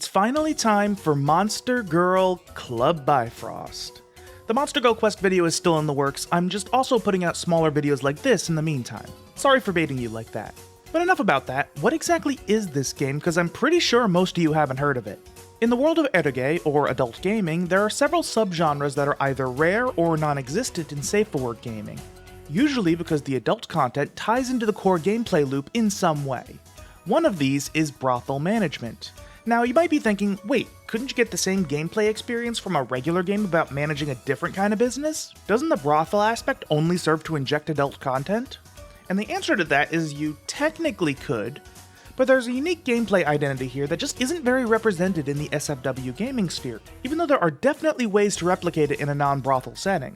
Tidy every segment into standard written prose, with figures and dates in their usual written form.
It's finally time for Monster Girl Club Bifrost. The Monster Girl Quest video is still in the works, I'm just also putting out smaller videos like this in the meantime. Sorry for baiting you like that. But enough about that, what exactly is this game, because I'm pretty sure most of you haven't heard of it. In the world of eroge, or adult gaming, there are several subgenres that are either rare or non-existent in safe-for-work gaming. Usually because the adult content ties into the core gameplay loop in some way. One of these is brothel management. Now, you might be thinking, wait, couldn't you get the same gameplay experience from a regular game about managing a different kind of business? Doesn't the brothel aspect only serve to inject adult content? And the answer to that is you technically could, but there's a unique gameplay identity here that just isn't very represented in the SFW gaming sphere, even though there are definitely ways to replicate it in a non-brothel setting.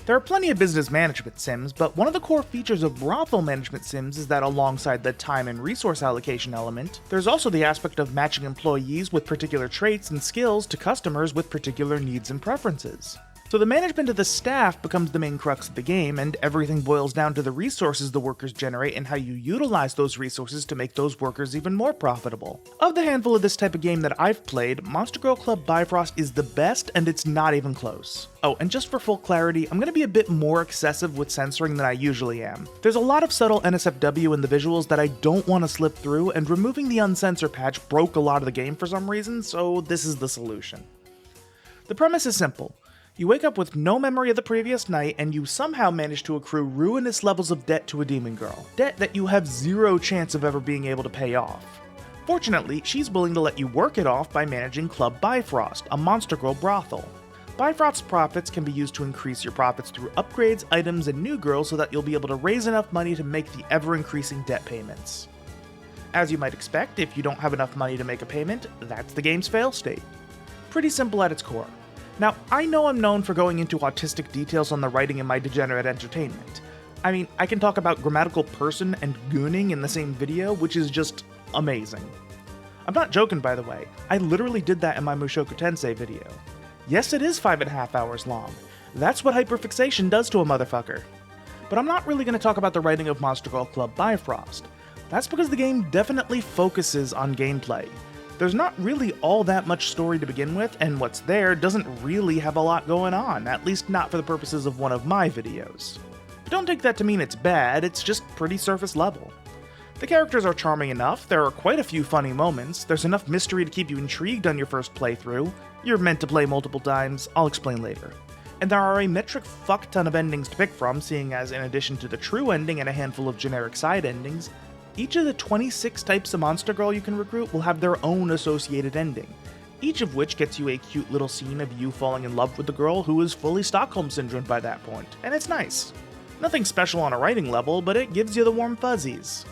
There are plenty of business management sims, but one of the core features of brothel management sims is that alongside the time and resource allocation element, there's also the aspect of matching employees with particular traits and skills to customers with particular needs and preferences. So the management of the staff becomes the main crux of the game, and everything boils down to the resources the workers generate and how you utilize those resources to make those workers even more profitable. Of the handful of this type of game that I've played, Monster Girl Club Bifrost is the best, and it's not even close. Oh, and just for full clarity, I'm going to be a bit more excessive with censoring than I usually am. There's a lot of subtle NSFW in the visuals that I don't want to slip through, and removing the uncensor patch broke a lot of the game for some reason, so this is the solution. The premise is simple. You wake up with no memory of the previous night, and you somehow manage to accrue ruinous levels of debt to a demon girl. Debt that you have zero chance of ever being able to pay off. Fortunately, she's willing to let you work it off by managing Club Bifrost, a Monster Girl brothel. Bifrost's profits can be used to increase your profits through upgrades, items, and new girls so that you'll be able to raise enough money to make the ever-increasing debt payments. As you might expect, if you don't have enough money to make a payment, that's the game's fail state. Pretty simple at its core. Now, I know I'm known for going into autistic details on the writing in my degenerate entertainment. I mean, I can talk about grammatical person and gooning in the same video, which is just amazing. I'm not joking, by the way. I literally did that in my Mushoku Tensei video. Yes, it is 5.5 hours long. That's what hyperfixation does to a motherfucker. But I'm not really going to talk about the writing of Monster Girl Club Bifrost. That's because the game definitely focuses on gameplay. There's not really all that much story to begin with, and what's there doesn't really have a lot going on, at least not for the purposes of one of my videos. But don't take that to mean it's bad, it's just pretty surface level. The characters are charming enough, there are quite a few funny moments, there's enough mystery to keep you intrigued on your first playthrough, you're meant to play multiple times, I'll explain later. And there are a metric fuck ton of endings to pick from, seeing as in addition to the true ending and a handful of generic side endings, each of the 26 types of Monster Girl you can recruit will have their own associated ending, each of which gets you a cute little scene of you falling in love with the girl who is fully Stockholm Syndromed by that point, and it's nice. Nothing special on a writing level, but it gives you the warm fuzzies.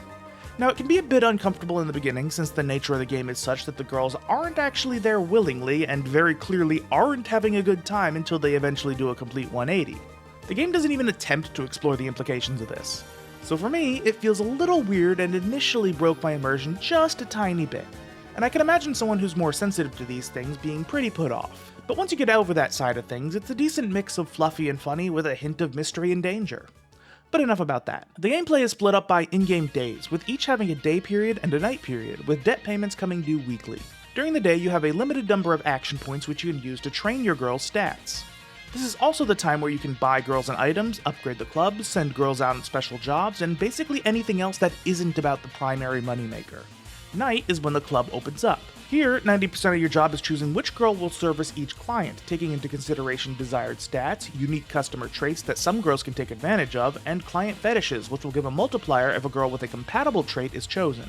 Now, it can be a bit uncomfortable in the beginning since the nature of the game is such that the girls aren't actually there willingly and very clearly aren't having a good time until they eventually do a complete 180. The game doesn't even attempt to explore the implications of this. So for me, it feels a little weird and initially broke my immersion just a tiny bit, and I can imagine someone who's more sensitive to these things being pretty put off. But once you get over that side of things, it's a decent mix of fluffy and funny with a hint of mystery and danger. But enough about that. The gameplay is split up by in-game days, with each having a day period and a night period, with debt payments coming due weekly. During the day, you have a limited number of action points which you can use to train your girl's stats. This is also the time where you can buy girls and items, upgrade the club, send girls out on special jobs, and basically anything else that isn't about the primary moneymaker. Night is when the club opens up. Here, 90% of your job is choosing which girl will service each client, taking into consideration desired stats, unique customer traits that some girls can take advantage of, and client fetishes, which will give a multiplier if a girl with a compatible trait is chosen.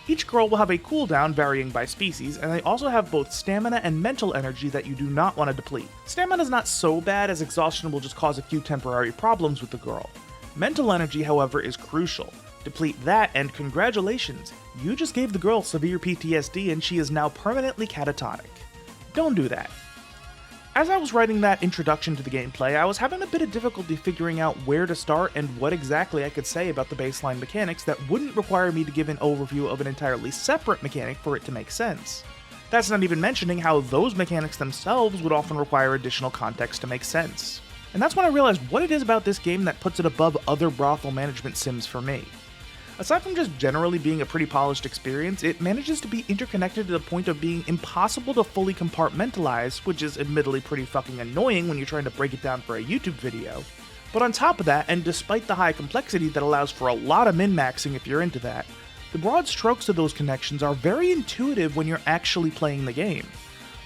Each girl will have a cooldown varying by species, and they also have both stamina and mental energy that you do not want to deplete. Stamina's not so bad as exhaustion will just cause a few temporary problems with the girl. Mental energy, however, is crucial. Deplete that and congratulations, you just gave the girl severe PTSD and she is now permanently catatonic. Don't do that. As I was writing that introduction to the gameplay, I was having a bit of difficulty figuring out where to start and what exactly I could say about the baseline mechanics that wouldn't require me to give an overview of an entirely separate mechanic for it to make sense. That's not even mentioning how those mechanics themselves would often require additional context to make sense. And that's when I realized what it is about this game that puts it above other brothel management sims for me. Aside from just generally being a pretty polished experience, it manages to be interconnected to the point of being impossible to fully compartmentalize, which is admittedly pretty fucking annoying when you're trying to break it down for a YouTube video. But on top of that, and despite the high complexity that allows for a lot of min-maxing if you're into that, the broad strokes of those connections are very intuitive when you're actually playing the game.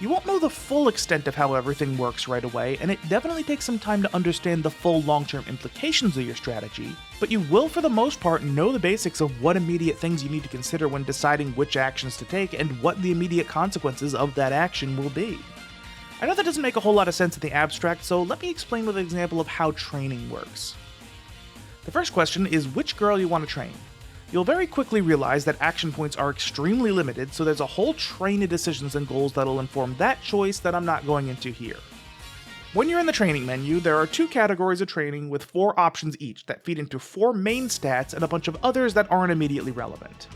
You won't know the full extent of how everything works right away, and it definitely takes some time to understand the full long-term implications of your strategy, but you will for the most part know the basics of what immediate things you need to consider when deciding which actions to take and what the immediate consequences of that action will be. I know that doesn't make a whole lot of sense in the abstract, so let me explain with an example of how training works. The first question is which girl you want to train. You'll very quickly realize that action points are extremely limited, so there's a whole train of decisions and goals that'll inform that choice that I'm not going into here. When you're in the training menu, there are 2 categories of training with 4 options each that feed into 4 main stats and a bunch of others that aren't immediately relevant.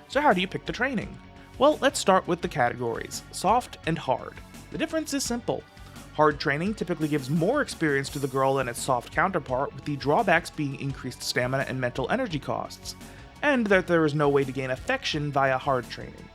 So how do you pick the training? Well, let's start with the categories, soft and hard. The difference is simple. Hard training typically gives more experience to the girl than its soft counterpart, with the drawbacks being increased stamina and mental energy costs, and that there is no way to gain affection via hard training.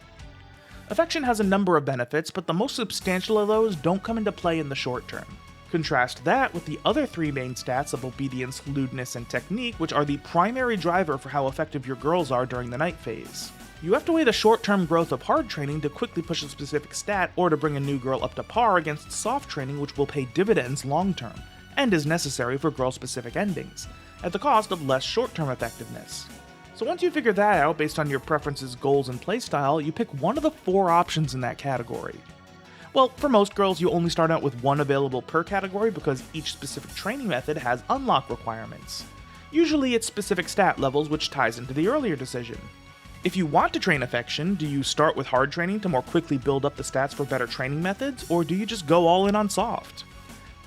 Affection has a number of benefits, but the most substantial of those don't come into play in the short term. Contrast that with the other 3 main stats of obedience, lewdness, and technique, which are the primary driver for how effective your girls are during the night phase. You have to weigh the short-term growth of hard training to quickly push a specific stat or to bring a new girl up to par against soft training, which will pay dividends long-term, and is necessary for girl-specific endings, at the cost of less short-term effectiveness. So once you figure that out based on your preferences, goals, and playstyle, you pick one of the 4 options in that category. Well, for most girls, you only start out with 1 available per category because each specific training method has unlock requirements. Usually it's specific stat levels, which ties into the earlier decision. If you want to train affection, do you start with hard training to more quickly build up the stats for better training methods, or do you just go all in on soft?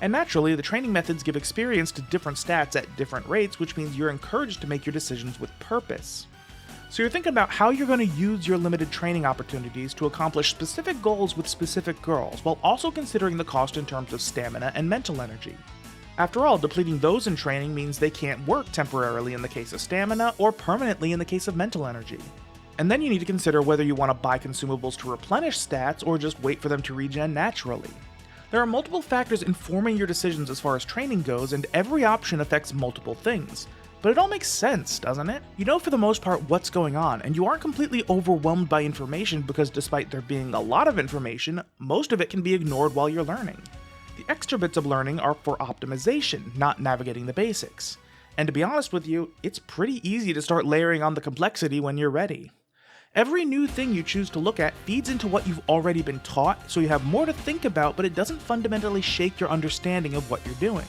And naturally, the training methods give experience to different stats at different rates, which means you're encouraged to make your decisions with purpose. So you're thinking about how you're going to use your limited training opportunities to accomplish specific goals with specific girls, while also considering the cost in terms of stamina and mental energy. After all, depleting those in training means they can't work temporarily in the case of stamina, or permanently in the case of mental energy. And then you need to consider whether you want to buy consumables to replenish stats, or just wait for them to regen naturally. There are multiple factors informing your decisions as far as training goes, and every option affects multiple things. But it all makes sense, doesn't it? You know for the most part what's going on, and you aren't completely overwhelmed by information because despite there being a lot of information, most of it can be ignored while you're learning. The extra bits of learning are for optimization, not navigating the basics. And to be honest with you, it's pretty easy to start layering on the complexity when you're ready. Every new thing you choose to look at feeds into what you've already been taught, so you have more to think about, but it doesn't fundamentally shake your understanding of what you're doing.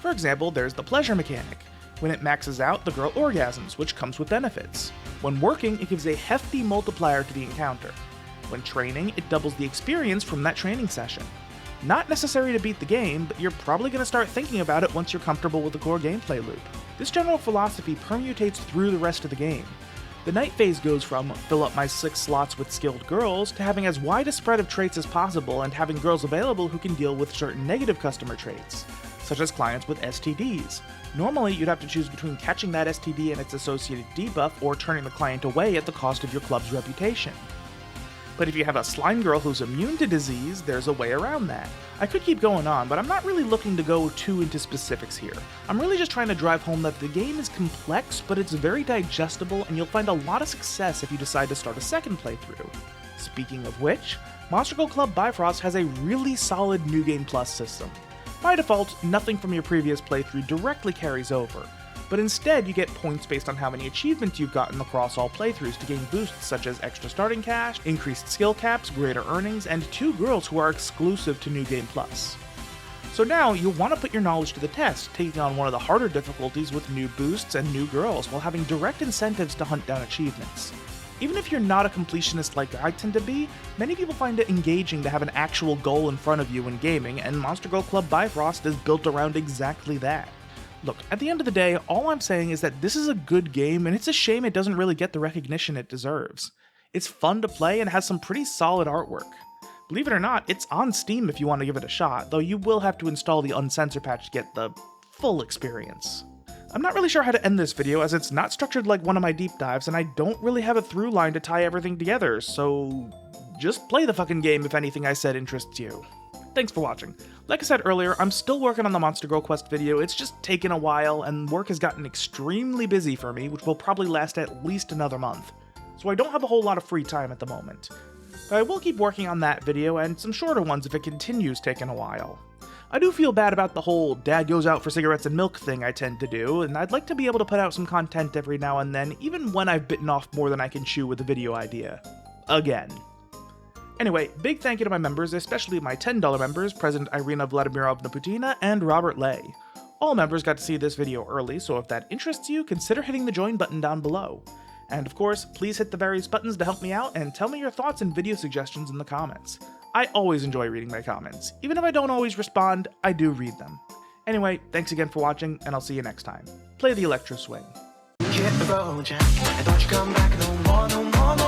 For example, there's the pleasure mechanic. When it maxes out, the girl orgasms, which comes with benefits. When working, it gives a hefty multiplier to the encounter. When training, it doubles the experience from that training session. Not necessary to beat the game, but you're probably going to start thinking about it once you're comfortable with the core gameplay loop. This general philosophy permutates through the rest of the game. The night phase goes from fill up my 6 slots with skilled girls to having as wide a spread of traits as possible and having girls available who can deal with certain negative customer traits, such as clients with STDs. Normally, you'd have to choose between catching that STD and its associated debuff or turning the client away at the cost of your club's reputation. But if you have a slime girl who's immune to disease, there's a way around that. I could keep going on, but I'm not really looking to go too into specifics here. I'm really just trying to drive home that the game is complex, but it's very digestible, and you'll find a lot of success if you decide to start a second playthrough. Speaking of which, Girl Club Bifrost has a really solid New Game Plus system. By default, nothing from your previous playthrough directly carries over, but instead you get points based on how many achievements you've gotten across all playthroughs to gain boosts such as extra starting cash, increased skill caps, greater earnings, and 2 girls who are exclusive to New Game Plus. So now you'll want to put your knowledge to the test, taking on one of the harder difficulties with new boosts and new girls while having direct incentives to hunt down achievements. Even if you're not a completionist like I tend to be, many people find it engaging to have an actual goal in front of you when gaming, and Girl Club Bifrost is built around exactly that. Look, at the end of the day, all I'm saying is that this is a good game, and it's a shame it doesn't really get the recognition it deserves. It's fun to play and has some pretty solid artwork. Believe it or not, it's on Steam if you want to give it a shot, though you will have to install the Uncensor patch to get the full experience. I'm not really sure how to end this video, as it's not structured like one of my deep dives, and I don't really have a through line to tie everything together, so just play the fucking game if anything I said interests you. Thanks for watching. Like I said earlier, I'm still working on the Monster Girl Quest video. It's just taken a while, and work has gotten extremely busy for me, which will probably last at least another month. So I don't have a whole lot of free time at the moment. But I will keep working on that video, and some shorter ones if it continues taking a while. I do feel bad about the whole dad goes out for cigarettes and milk thing I tend to do, and I'd like to be able to put out some content every now and then, even when I've bitten off more than I can chew with a video idea. Again. Anyway, big thank you to my members, especially my $10 members, President Irina Vladimirovna Putina and Robert Lay. All members got to see this video early, so if that interests you, consider hitting the join button down below. And of course, please hit the various buttons to help me out, and tell me your thoughts and video suggestions in the comments. I always enjoy reading my comments. Even if I don't always respond, I do read them. Anyway, thanks again for watching, and I'll see you next time. Play the electro swing. Hit the road, Jack, and don't you come back no more, no more.